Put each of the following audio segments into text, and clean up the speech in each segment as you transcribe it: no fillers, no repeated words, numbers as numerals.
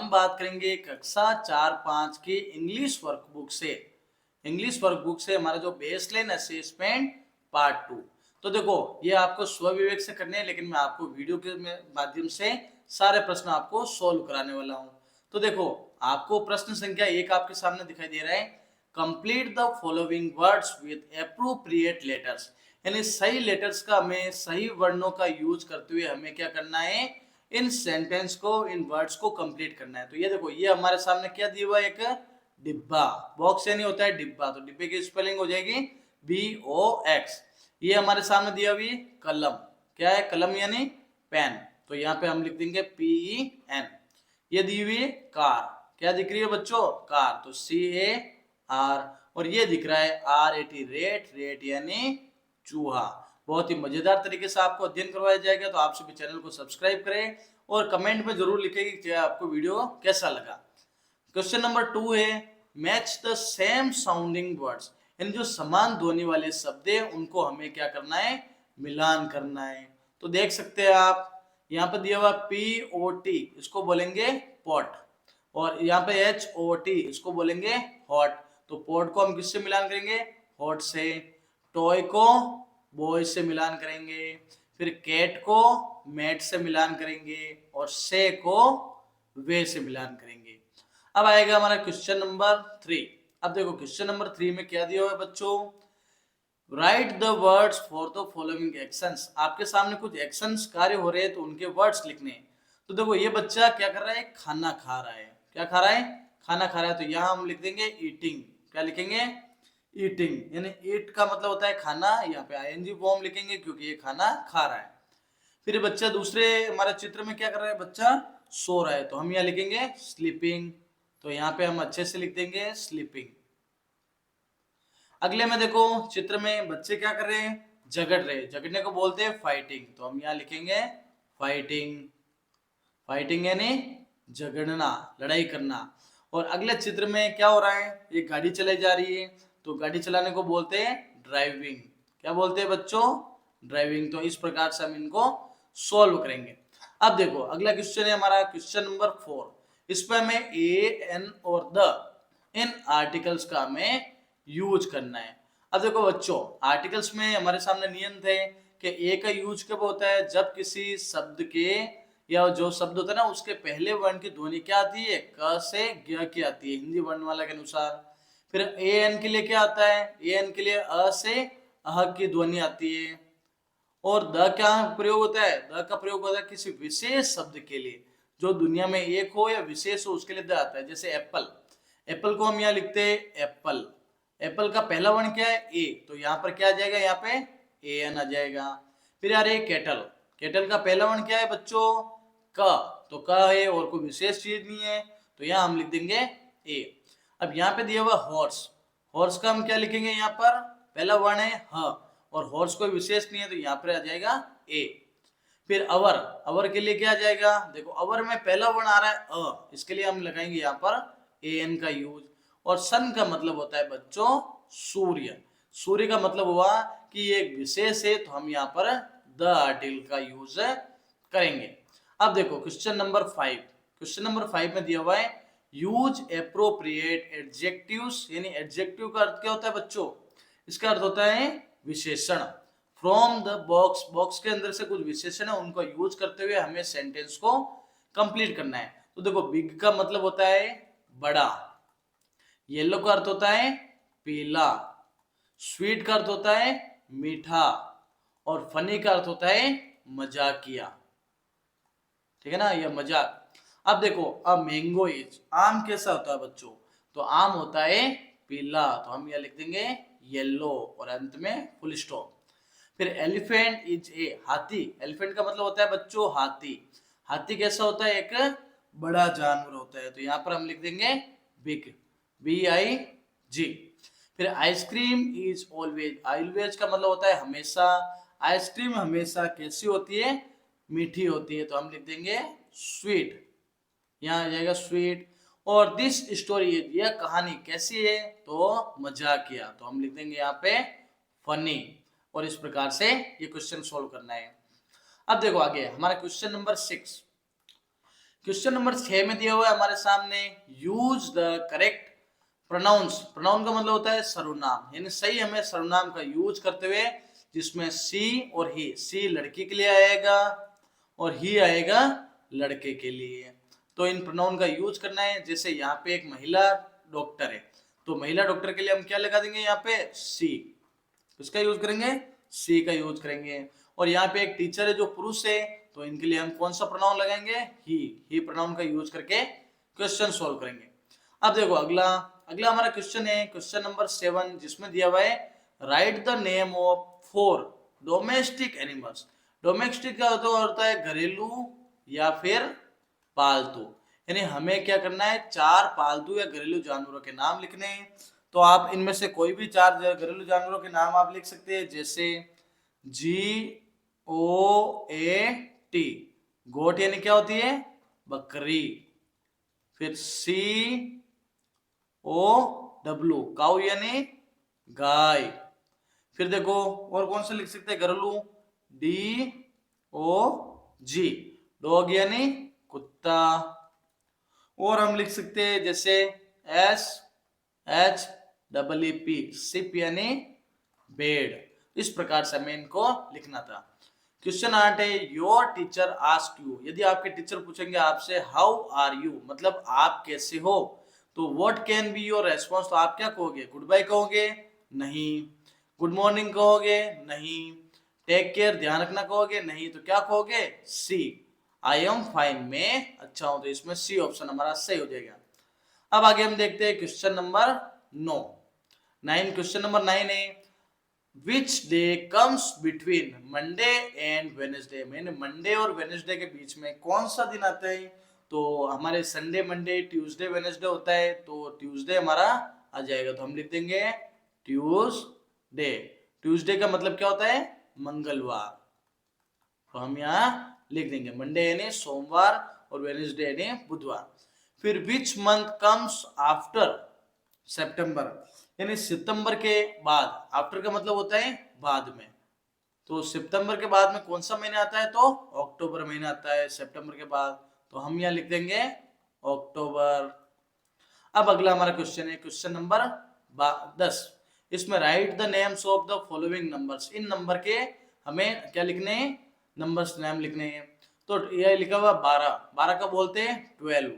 हम बात करेंगे कक्षा 4-5 की इंग्लिश वर्कबुक से। इंग्लिश वर्कबुक से हमारा जो बेसलाइन असेसमेंट पार्ट 2। तो देखो ये आपको स्वविवेक से करने हैं, लेकिन मैं आपको वीडियो के माध्यम से सारे प्रश्न आपको सोल्व कराने वाला हूँ। तो देखो आपको प्रश्न संख्या 1 आपके सामने दिखाई दे रहा है। Complete the following words with appropriate letters, यानी सही लेटर्स का हमें सही वर्णों का यूज करते हुए हमें क्या करना है, इन सेंटेंस को, इन वर्ड्स को कंप्लीट करना है। तो ये देखो ये हमारे सामने क्या दिया हुआ है, एक डिब्बा। बॉक्स यानी होता है डिब्बा, तो डिब्बे की स्पेलिंग हो जाएगी BOX। ये हमारे सामने दिया हुई कलम, क्या है कलम यानी पेन, तो यहाँ पे हम लिख देंगे PEN। ये दी हुई कार, क्या दिख रही है बच्चों, कार, तो CAR। और ये दिख रहा है RAT, रेट, रेट यानी चूहा। बहुत ही मजेदार तरीके से आपको अध्ययन करवाया जाएगा, तो आप सभी चैनल को सब्सक्राइब करें और कमेंट में जरूर लिखें कि आपको वीडियो कैसा लगा। क्वेश्चन नंबर 2 है match the same sounding words, यानी जो समान ध्वनि वाले शब्द है उनको हमें क्या करना है, मिलान करना है। तो देख सकते हैं आप यहाँ पे दिया हुआ POT, इसको बोलेंगे पॉट, और यहाँ पे HOT, इसको बोलेंगे हॉट। तो पॉट को हम किससे मिलान करेंगे, हॉट से। टॉय को बॉय से मिलान करेंगे, फिर कैट को मैट से मिलान करेंगे, और से को वे से मिलान करेंगे। अब आएगा हमारा क्वेश्चन नंबर 3। अब देखो क्वेश्चन नंबर 3 में क्या दिया हुआ है बच्चों, right the words for the following actions. आपके सामने कुछ एक्शंस कार्य हो रहे हैं, तो उनके वर्ड्स लिखने हैं। तो देखो ये बच्चा क्या कर रहा है, खाना खा रहा है। क्या खा रहा है, खाना खा रहा है, तो यहाँ हम लिख देंगे ईटिंग। क्या लिखेंगे, ईटिंग, यानी ईट का मतलब होता है खाना, यहाँ पे ING फॉर्म लिखेंगे क्योंकि ये खाना खा रहा है। फिर बच्चा दूसरे हमारे चित्र में क्या कर रहा है, बच्चा सो रहा है, तो हम यहाँ लिखेंगे स्लीपिंग, तो यहाँ पे हम अच्छे से लिख देंगे स्लीपिंग। अगले में देखो चित्र में बच्चे क्या कर रहे हैं, झगड़ रहे हैं, झगड़ने को बोलते हैं फाइटिंग, तो हम यहाँ लिखेंगे फाइटिंग। फाइटिंग यानी झगड़ना, लड़ाई करना। और अगले चित्र में क्या हो रहा है, ये गाड़ी चलाई जा रही है, तो गाड़ी चलाने को बोलते हैं ड्राइविंग। क्या बोलते हैं बच्चों, ड्राइविंग। तो इस प्रकार से हम इनको सॉल्व करेंगे। अब देखो अगला क्वेश्चन है हमारा क्वेश्चन नंबर 4। इस पर हमें A, N और द इन आर्टिकल्स का हमें यूज करना है। अब देखो बच्चों आर्टिकल्स में हमारे सामने नियम थे कि ए का यूज कब होता है, जब किसी शब्द के या जो शब्द होता है ना उसके पहले वर्ण की ध्वनि क्या आती है, क से ग की आती है हिंदी वर्णमाला के अनुसार। फिर AN के लिए क्या आता है, AN के लिए अ से अह की ध्वनि आती है। और द क्या प्रयोग होता है, द का प्रयोग होता है किसी विशेष शब्द के लिए, जो दुनिया में एक हो या विशेष हो उसके लिए द आता है। जैसे एप्पल, एप्पल को हम यहाँ लिखते हैं एप्पल। एप्पल का पहला वर्ण क्या है, ए, तो यहाँ पर क्या आ जाएगा, यहाँ पे AN आ जाएगा। फिर आ रही है केटल, केटल का पहला वर्ण क्या है बच्चों, क, तो क है और कोई विशेष चीज नहीं है, तो यहाँ हम लिख देंगे ए। अब यहाँ पे दिया हुआ हॉर्स, हॉर्स का हम क्या लिखेंगे, यहाँ पर पहला वर्ण है ह, और हॉर्स कोई विशेष नहीं है, तो यहाँ पर आ जाएगा ए। फिर अवर, अवर के लिए क्या आ जाएगा, देखो अवर में पहला वर्ण आ रहा है अ, इसके लिए हम लगाएंगे यहाँ पर AN का यूज। और सन का मतलब होता है बच्चों सूर्य, सूर्य का मतलब हुआ कि ये एक विशेष है, तो हम यहाँ पर द आर्टिकल का यूज करेंगे। अब देखो क्वेश्चन नंबर 5, क्वेश्चन नंबर 5 में दिया हुआ है यूज एप्रोप्रिएट एडजेक्टिव्स, यानी एडजेक्टिव का अर्थ क्या होता है बच्चों, इसका अर्थ होता है विशेषण। फ्रॉम द बॉक्स, बॉक्स के अंदर से कुछ विशेषण है उनको यूज करते हुए हमें सेंटेंस को कंप्लीट करना है। तो देखो बिग का मतलब होता है बड़ा, येलो का अर्थ होता है पीला, स्वीट का अर्थ होता है मीठा, और फनी का अर्थ होता है मजाकिया। ठीक है ना, यह मजाक। अब देखो अब मैंगो इज, आम कैसा होता है बच्चों, तो आम होता है पीला, तो हम यह लिख देंगे येलो, और अंत में फुल स्टॉप। फिर एलिफेंट इज ए, हाथी, एलिफेंट का मतलब होता है बच्चों हाथी, हाथी कैसा होता है, एक बड़ा जानवर होता है, तो यहाँ पर हम लिख देंगे बिग, BIG। फिर आइसक्रीम इज ऑलवेज, ऑलवेज का मतलब होता है हमेशा, आइसक्रीम हमेशा कैसी होती है, मीठी होती है, तो हम लिख देंगे स्वीट, यहाँ आ जाएगा स्वीट। और दिस स्टोरी, यह कहानी कैसी है, तो मजाकिया, तो हम लिख देंगे यहाँ पे फनी। और इस प्रकार से ये क्वेश्चन सोल्व करना है। अब देखो आगे हमारा क्वेश्चन नंबर 6, क्वेश्चन नंबर 6 में दिया हुआ है हमारे सामने, use the correct pronounce. Pronoun का मतलब होता है सर्वनाम, यानी सही हमें सर्वनाम का यूज करते हुए, जिसमें सी और ही, सी लड़की के लिए आएगा और ही आएगा लड़के के लिए। तो इन प्रोनाउन का यूज करना है। जैसे यहाँ पे एक महिला डॉक्टर है, तो महिला डॉक्टर के लिए हम क्या लगा देंगे, यहाँ पे सी। किसका यूज करेंगे, सी का यूज करेंगे। और यहाँ पे एक टीचर है जो पुरुष है, तो इनके लिए हम कौन सा प्रोनाउन लगाएंगे, ही प्रोनाउन का यूज करके क्वेश्चन सॉल्व करेंगे। अब देखो अगला अगला हमारा क्वेश्चन है क्वेश्चन नंबर 7, जिसमें दिया हुआ है right the name of 4 domestic animals. Domestic का तो होता है घरेलू या फिर पालतू, यानी हमें क्या करना है, 4 पालतू या घरेलू जानवरों के नाम लिखने हैं। तो आप इनमें से कोई भी 4 घरेलू जानवरों के नाम आप लिख सकते हैं। जैसे GOAT, गोट यानी क्या होती है, बकरी। फिर COW, काऊ यानी गाय। फिर देखो और कौन सा लिख सकते हैं घरेलू, DOG, डॉग यानी कुत्ता। और हम लिख सकते हैं जैसे SHEEP, सिप यानी बेड। इस प्रकार से हमें इनको लिखना था। क्वेश्चन 8 है योर टीचर आस्क यू। यदि आपके टीचर पूछेंगे आपसे हाउ आर यू, मतलब आप कैसे हो, तो what can be your response, तो आप क्या कहोगे, गुड बाय कहोगे, नहीं। गुड मॉर्निंग कहोगे, नहीं। टेक केयर, ध्यान रखना कहोगे, नहीं। तो क्या कहोगे, सी, आई एम फाइन, मैं अच्छा हूं। तो इसमें सी ऑप्शन हमारा सही हो जाएगा। अब आगे हम देखते हैं क्वेश्चन नंबर 9। क्वेश्चन नंबर 9 है which day comes between Monday and Wednesday. मैंने मंडे और वेनेसडे के बीच में कौन सा दिन आता है, तो हमारे संडे, मंडे, ट्यूसडे, वेनेसडे होता है, तो ट्यूसडे हमारा आ जाएगा। तो हम लिख देंगे ट्यूसडे। ट्यूसडे का मतलब क्या होता है, मंगलवार। तो हम यहाँ लिख देंगे मंडे यानी सोमवार और वेनेसडे यानी बुधवार। फिर which month comes after September, यानी सितंबर के बाद। आफ्टर का मतलब होता है बाद में। तो सितंबर के बाद में कौन सा महीना आता है, तो अक्टूबर महीना आता है सितंबर के बाद। तो हम यहाँ लिख देंगे अक्टूबर। अब अगला हमारा क्वेश्चन है क्वेश्चन नंबर 10। इसमें right the names of the following numbers. In number के हमें क्या लिखने हैं, नंबर्स नाम लिखने हैं। तो यह लिखा हुआ 12, 12 का बोलते हैं 12,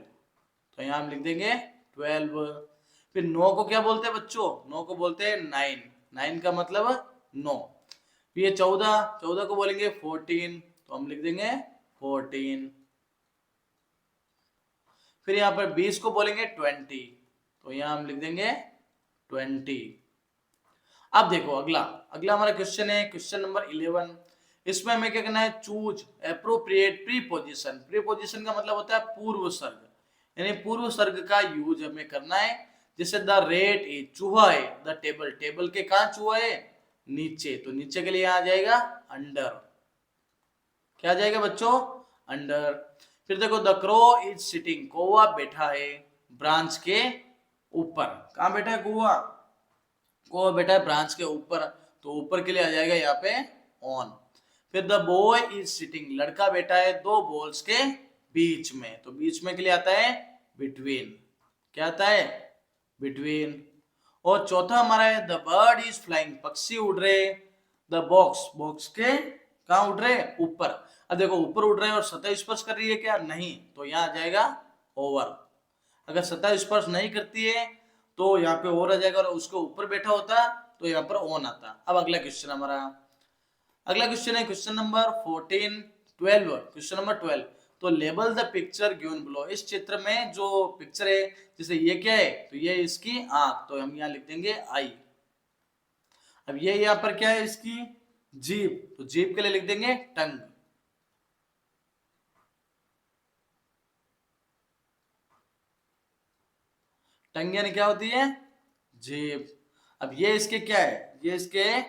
तो यहाँ हम लिख देंगे 12। फिर 9 को क्या बोलते हैं बच्चों, 9 को बोलते हैं 9, 9 का मतलब 9। फिर ये 14, 14 को बोलेंगे 14, तो हम लिख देंगे 14। फिर यहाँ पर 20 को बोलेंगे 20, तो यहाँ हम लिख देंगे 20। अब देखो अगला अगला हमारा क्वेश्चन है क्वेश्चन नंबर 11। इसमें हमें क्या करना है, चूज एप्रोप्रिएट प्रीपोजिशन। प्रीपोजिशन का मतलब होता है पूर्व सर्ग, यानी पूर्व सर्ग का यूज हमें करना है। जैसे द रेट इज, चूहा है। द टेबल, टेबल के कहाँ चूहा है, नीचे, तो नीचे के लिए आ जाएगा अंडर। क्या आ जाएगा बच्चों, अंडर। फिर देखो द क्रो इज सिटिंग, कौवा बैठा है ब्रांच के ऊपर। कहाँ बैठा है कौवा, कौवा बैठा है ब्रांच के ऊपर, तो ऊपर के लिए आ जाएगा यहाँ पे ऑन। फिर द बॉय इज सिटिंग, लड़का बैठा है दो बॉल्स के बीच में, तो बीच में के लिए आता है बिटवीन। क्या आता है, बिटवीन। और चौथा हमारा है द बर्ड इज फ्लाइंग, पक्षी उड़ रहे। द बॉक्स, बॉक्स के कहाँ उड़ रहे, ऊपर। अब देखो ऊपर उड़ रहे हैं और सतह स्पर्श कर रही है क्या, नहीं, तो यहाँ आ जाएगा ओवर। अगर सतह स्पर्श नहीं करती है तो यहाँ पे ओवर आ जाएगा, और उसके ऊपर बैठा होता तो यहाँ पर ऑन आता। अब अगला क्वेश्चन हमारा, अगला क्वेश्चन है क्वेश्चन नंबर 12। क्वेश्चन नंबर 12, तो label the picture given below. इस चित्र में जो पिक्चर है, जैसे ये क्या है, तो ये इसकी आंख, तो हम यहाँ लिख देंगे आई। अब ये यहाँ पर क्या है, इसकी जीभ, तो जीभ के लिए लिख देंगे टंग। टंग यानी क्या होती है, जीभ। अब ये इसके क्या है, ये इसके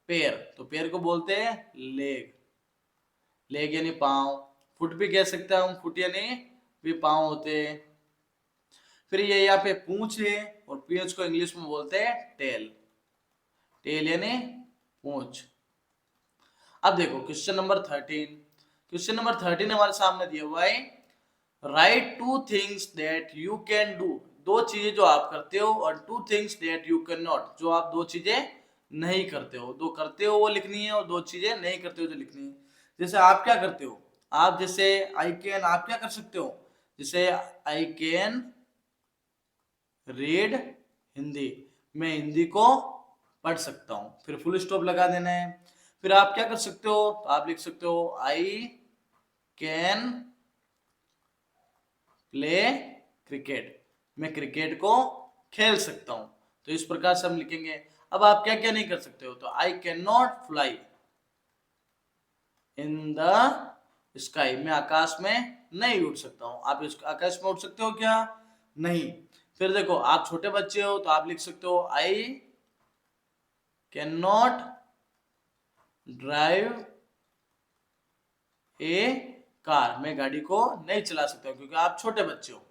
पैर, तो पैर को बोलते हैं लेग। लेग यानी पांव। फुट भी कह सकते हैं हम, फुट यानी भी पांव होते हैं। फिर ये यहाँ पे पूंछ है, और पूंछ को इंग्लिश में बोलते हैं टेल। टेल यानी पूंछ। अब देखो क्वेश्चन नंबर 13। क्वेश्चन नंबर 13 हमारे सामने दिया हुआ है right two things that you can do, दो चीजें जो आप करते हो, और two things that you can not, जो आप दो चीजें नहीं करते हो। दो करते हो वो लिखनी है, और दो चीजें नहीं करते हो जो लिखनी है। जैसे आप क्या करते हो, आप जैसे आई कैन, आप क्या कर सकते हो, जैसे आई कैन रीड हिंदी, मैं हिंदी को पढ़ सकता हूँ, फिर फुल स्टॉप लगा देना है। फिर आप क्या कर सकते हो, तो आप लिख सकते हो आई कैन प्ले क्रिकेट, मैं क्रिकेट को खेल सकता हूं। तो इस प्रकार से हम लिखेंगे। अब आप क्या क्या नहीं कर सकते हो, तो I can not fly in the sky, मैं आकाश में नहीं उड़ सकता हूं। आप इस आकाश में उड़ सकते हो क्या, नहीं। फिर देखो आप छोटे बच्चे हो, तो आप लिख सकते हो I can not drive A car, मैं गाड़ी को नहीं चला सकता हूं, क्योंकि आप छोटे बच्चे हो।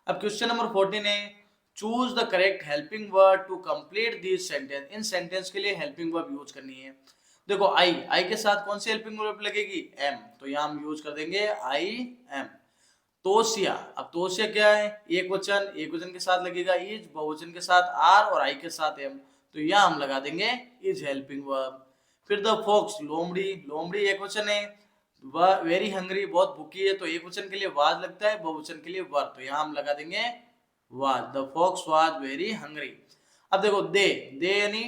अब क्वेश्चन नंबर 14 है, choose the correct helping word to complete this sentence, इन सेंटेंस के लिए हेल्पिंग वर्ब यूज करनी है। देखो आई के साथ कौन सी हेल्पिंग वर्ब लगेगी, एम, तो यहां हम यूज कर देंगे आई एम। तोशिया, अब तोशिया क्या है, एक वचन, एक वचन के साथ लगेगा इज, बहुवचन के साथ आर, और आई के साथ एम, तो यहां हम लगा देंगे इज हेल्पिंग वर्ब। फिर द फॉक्स, लोमड़ी, लोमड़ी एक वचन है। वेरी हंग्री, बहुत भूखी है, तो एक वचन के लिए वाज लगता है, बहुवचन के लिए वर, तो यहाँ हम लगा देंगे was, the fox was very hungry. अब देखो दे यानी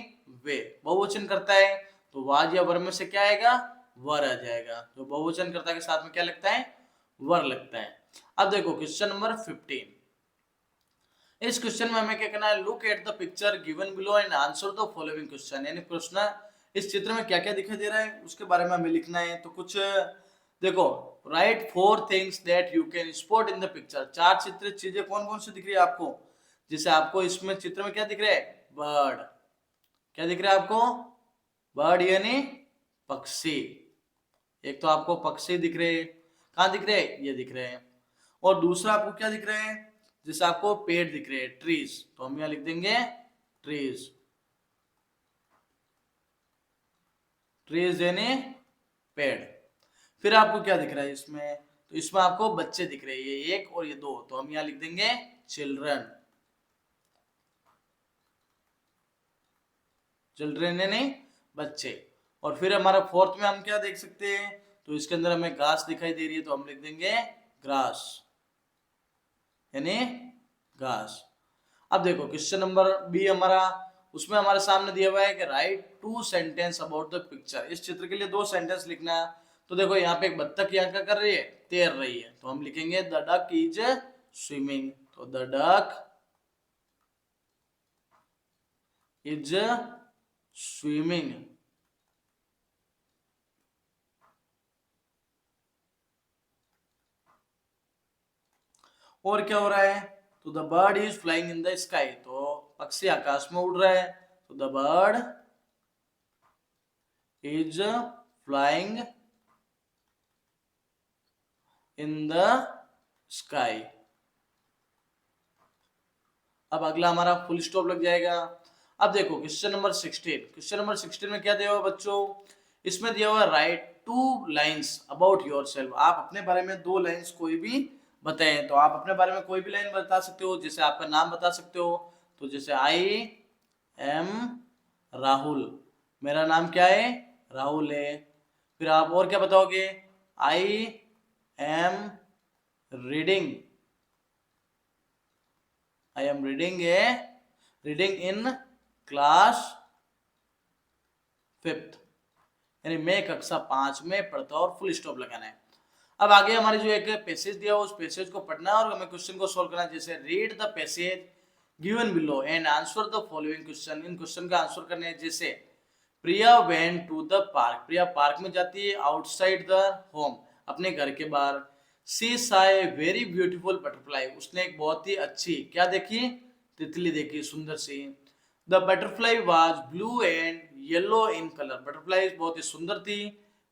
वे, बहुवचन करता है, तो वाज या वर में से क्या आएगा, वर आ जाएगा। तो बहुवचन करता के साथ में क्या लगता है, वर लगता है। अब देखो क्वेश्चन नंबर 15, इस क्वेश्चन में हमें क्या करना है, look at the picture given below and answer the following question, यानी प्रश्न इस चित्र में क्या क्या दिखाई दे रहा है उसके बारे में हमें लिखना है। तो कुछ देखो, right four things that you can spot in the picture, चार चित्र चीजें कौन कौन सी दिख रही है आपको, जैसे आपको इसमें चित्र में क्या दिख रहा है, बर्ड, क्या दिख रहा है आपको, बर्ड यानी पक्षी, एक तो आपको पक्षी दिख रहे हैं, कहाँ दिख रहे हैं, ये दिख रहे हैं। और दूसरा आपको क्या दिख रहे हैं, जैसे आपको पेड़ दिख रहे हैं, ट्रीज, तो हम यहाँ लिख देंगे ट्रीज, ट्रीज यानी पेड़। फिर आपको क्या दिख रहा है इसमें, तो इसमें आपको बच्चे दिख रहे हैं, ये एक और ये दो, तो हम यहाँ लिख देंगे चिल्ड्रन, चिल्ड्रन यानी बच्चे। और फिर हमारा फोर्थ में हम क्या देख सकते हैं, तो इसके अंदर हमें घास दिखाई दे रही है, तो हम लिख देंगे ग्रास यानी घास। अब देखो क्वेश्चन नंबर बी हमारा, उसमें हमारे सामने दिया हुआ है कि write two sentence about the picture, इस चित्र के लिए दो सेंटेंस लिखना है। तो देखो यहाँ पे एक बत्तख यहाँ क्या कर रही है, तैर रही है, तो हम लिखेंगे द डक इज स्विमिंग, तो द डक इज स्विमिंग। और क्या हो रहा है, तो the bird is flying in the sky, तो पक्षी आकाश में उड़ रहा है, तो the bird is flying in the sky. अब अगला हमारा फुल स्टॉप लग जाएगा। अब देखो क्वेश्चन नंबर 16, क्वेश्चन नंबर 16 में क्या दिया हुआ बच्चों, इसमें दिया हुआ right two lines about yourself, आप अपने बारे में दो लाइंस कोई भी बताएं, तो आप अपने बारे में कोई भी लाइन बता सकते हो, जैसे आपका नाम बता सकते हो, तो जैसे आई एम राहुल, मेरा नाम क्या है, राहुल है। फिर आप और क्या बताओगे, I am reading, I am reading in class 5th, यानी मैं कक्षा 5 में पढ़ता हूँ, और फुल स्टॉप लगाना है। अब आगे हमारी जो एक पैसेज दिया उस पैसेज को पढ़ना है और हमें क्वेश्चन को सोल्व करना है। जैसे read the passage given below and answer the following question, इन क्वेश्चन का आंसर करने हैं। जैसे Priya went to the park, Priya park में जाती है, आउटसाइड द होम, अपने घर के बाहर। सी saw a very beautiful butterfly, उसने एक बहुत ही अच्छी क्या देखी, तितली देखी, सुंदर सी। The butterfly was blue and yellow in colour, butterfly बहुत ही सुंदर थी,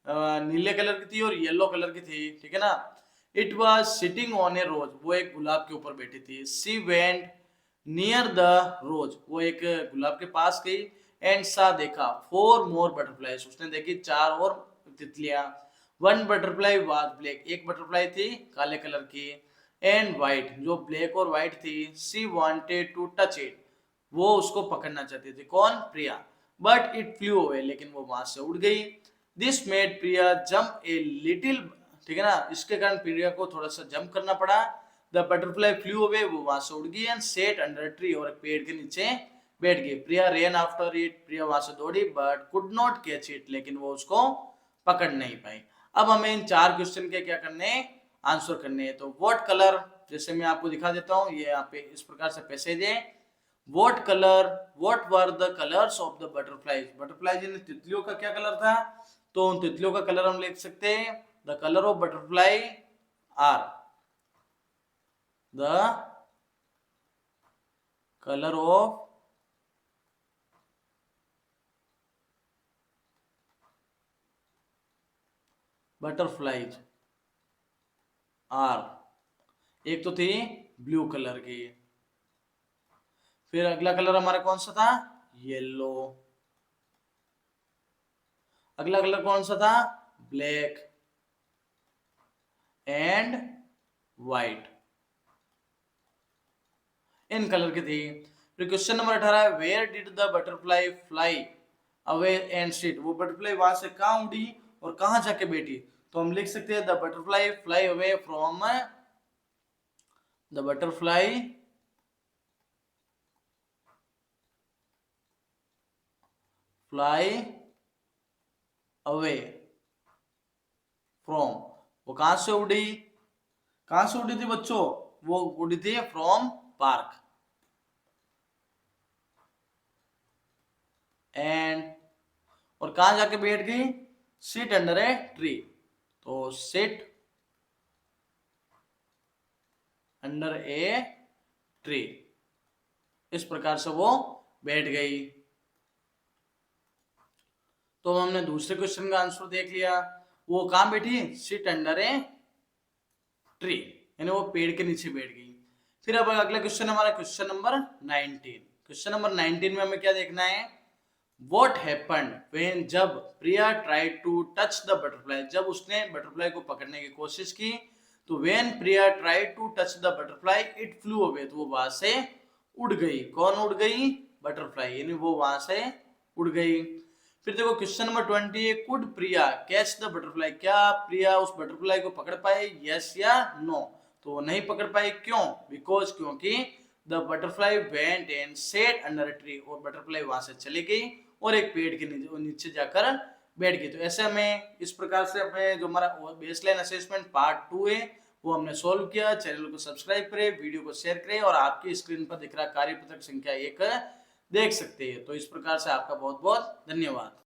नीले कलर की थी और येलो कलर की थी, ठीक है ना। इट वाज सिटिंग ऑन ए रोज, वो एक गुलाब के ऊपर बैठी थी। सी वेंट नियर द रोज, वो एक गुलाब के पास गई। एंड सा देखा, फोर मोर बटरफ्लाईज, उसने देखी चार और तितलियां। वन बटरफ्लाई वाज ब्लैक, एक बटरफ्लाई थी काले कलर की। एंड व्हाइट, जो ब्लैक और व्हाइट थी, she wanted to touch it, वो उसको पकड़ना चाहती थी, कौन, Priya, but it flew away, लेकिन वो वहां से उड़ गई। This made Priya jump a little, ठीक है ना, इसके कारण प्रिया को थोड़ा सा जंप करना पड़ा। द बटरफ्लाई फ्लू अवे, वो वहां से उड़ गई, एंड सेट अंडर ट्री, और एक पेड़ के नीचे बैठ गई। प्रिया रेन आफ्टर इट, प्रिया वहां से दौड़ी, but could not catch it, लेकिन वो उसको पकड़ नहीं पाई। अब हमें इन 4 क्वेश्चन के क्या करने हैं, आंसर करने हैं। तो व्हाट कलर, जैसे मैं आपको दिखा देता हूँ, ये यहाँ पे इस प्रकार से पैसेज है। What colour, what were the colours of the butterflies, butterflies यानी तितलियों का क्या कलर था, तो उन तितलियों का कलर हम लिख सकते हैं, the colour of butterfly are, the colour of butterflies are, एक तो थी ब्लू कलर की, फिर अगला कलर हमारा कौन सा था, येलो, अगला कलर कौन सा था, ब्लैक एंड व्हाइट, इन कलर की थी। फिर question number 18, where did the butterfly fly away and sit, वो बटरफ्लाई वहां से कहां उड़ी और कहां जाके बैठी, तो हम लिख सकते हैं the butterfly fly away from, the butterfly fly away from, वो कहां से उड़ी, कहां से उड़ी थी बच्चों, वो उड़ी थी फ्रॉम पार्क, एंड, और कहां जाके बैठ गई, सिट अंडर ए ट्री, तो सिट अंडर ए ट्री, इस प्रकार से वो बैठ गई। तो हमने दूसरे क्वेश्चन का आंसर देख लिया, वो कहां बैठी, सिट अंडर ए ट्री, यानी वो पेड़ के नीचे बैठ गई। फिर अब अगला क्वेश्चन हमारा क्वेश्चन नंबर 19, क्वेश्चन नंबर 19 में हमें क्या देखना है, What happened when, जब प्रिया tried to touch the butterfly, जब उसने बटरफ्लाई को पकड़ने की कोशिश की, तो when Priya tried to touch the butterfly it flew away, तो वो वहां से उड़ गई, कौन उड़ गई, बटरफ्लाई, यानी वो वहां से उड़ गई। फिर देखो question number 20, could Priya catch the butterfly, क्या प्रिया उस बटरफ्लाई को पकड़ पाए, यस या नो, तो वो नहीं पकड़ पाए, क्यों, बिकॉज, क्योंकि the butterfly went and set under a tree, और बटरफ्लाई वहां से चली गई और एक पेड़ के नीचे जाकर बैठ गई। तो ऐसे हमें इस प्रकार से हमें जो हमारा बेसलाइन असेसमेंट पार्ट 2 है वो हमने सॉल्व किया। चैनल को सब्सक्राइब करें, वीडियो को शेयर करें, और आपकी स्क्रीन पर दिख रहा कार्यपत्रक संख्या 1 देख सकते हैं। तो इस प्रकार से आपका बहुत बहुत धन्यवाद।